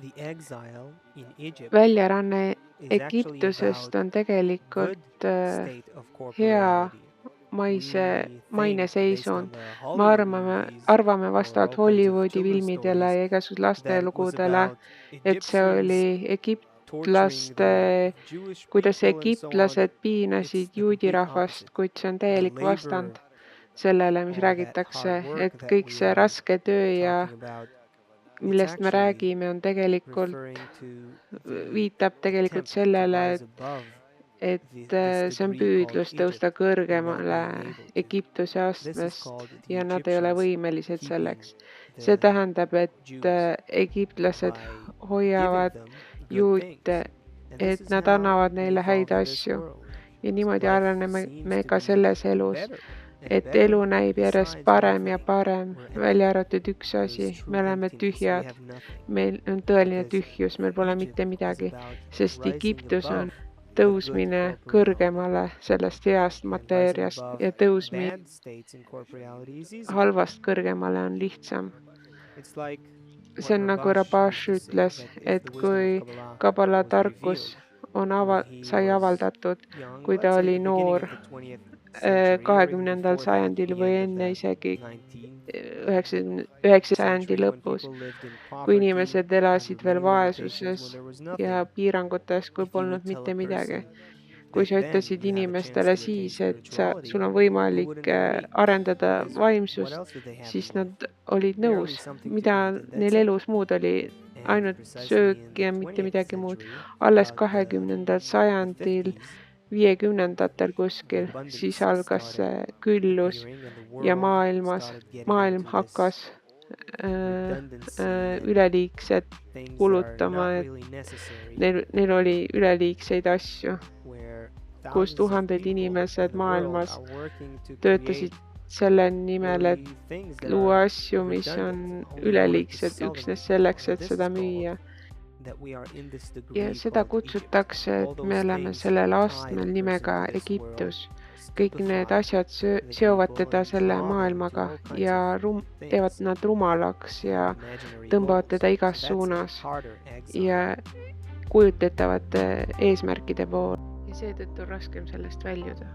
The exile in Egypt väljaränne is actually Egiptusest about on tegelikult good state of hea corporeality. We maine think, based on seisund. the Me Hollywood movies arvame or vastavalt all kinds of Hollywoodi children's filmidele stories, ja igasugust that it was lastelugudele, about et see Egyptians oli torturing the Jewish kuidas people and so on. egiptlased It's piinasid the juudi complete rahvast, opposite. kuid see on The täielik labor, vastand sellele, mis all that räägitakse, hard work et that kõik we see are raske töö ja talking about, it's millest me actually räägime, on tegelikult, referring to the viitab tegelikult attempt to sellele, rise above et this see on degree called püüdlus tõusta Egypt and not kõrgemale being able to. Egiptuse This is astmest called the ja nad ei ole Egyptians võimelised keeping selleks. See the tähendab, et Jews egiptlased by giving hoiavad them good juute, things. And this et is nad how annavad we neile häid evolve in this asju. world. Ja niimoodi Life areneme seems me to ka be selles elus, better and et better, elu näib järjest besides one parem ja thing: parem, we're välja empty. arvatud üks There asi, is true me oleme emptiness. We tühjad. have nothing. Meil on tõeline Because tühjus, meil pole Egypt mitte is midagi, about sest rising Egiptus on above the good tõusmine corporeality. kõrgemale sellest heast And rising mateeriast above ja tõusmine bad states in corporeality is easy. halvast kõrgemale on lihtsam. It's like See what on nagu Rabash Rabash used to say, ütles, that if et the wisdom of kui Kabbalah Kabala was tarkus revealed on when he sai was avaldatud, young, kui let's ta say oli the beginning noor of the 20th century or even 20. before that, sajandil the või end of enne the isegi 19th 9. sajandi century, when lõpus, people lived in kui poverty inimesed under elasid veel many limitations, vaesuses when there was ja nothing. piirangutes, kui If you polnud would tell a mitte midagi. person Kui that sa then ütlesid you have a chance inimestele to attain siis, et spirituality, sul on who võimalik wouldn't agree? arendada Because what vaimsust, else did they have in siis life? nad olid Barely nõus. something to Mida eat, and that's neil it. elus muud oli? And Ainult precisely in söök the ja mitte 20th midagi muud. century, Alles about 20. the sajandil, 50s, 50ndatel the kuskil, siis abundance algas started see küllus appearing and the ja world started getting maailm into this hakkas redundancy and üleliigset things that are not kulutama, et really necessary, neil oli üleliigseid asju, where kus thousands of tuhanded people inimesed in the world maailmas are working to create töötasid selle nimel, et really things that luua are asju, mis redundant, on only in order to üleliigsed sell them to üksnes people. selleks, And et this is seda called müüa. that we are in this Ja degree seda called Egypt. kutsutakse, All et me those oleme things sellel tie astmel the person nimega to this world, Egiptus. Kõik need stupefy asjad the seovad people, teda and selle draw them to maailmaga all kinds ja of teevad things nad rumalaks ja and imaginary tõmbavad goals. teda igas So that's suunas a harder exile. ja kujutetavate eesmärkide poole. Ja seetõttu on raskem sellest väljuda.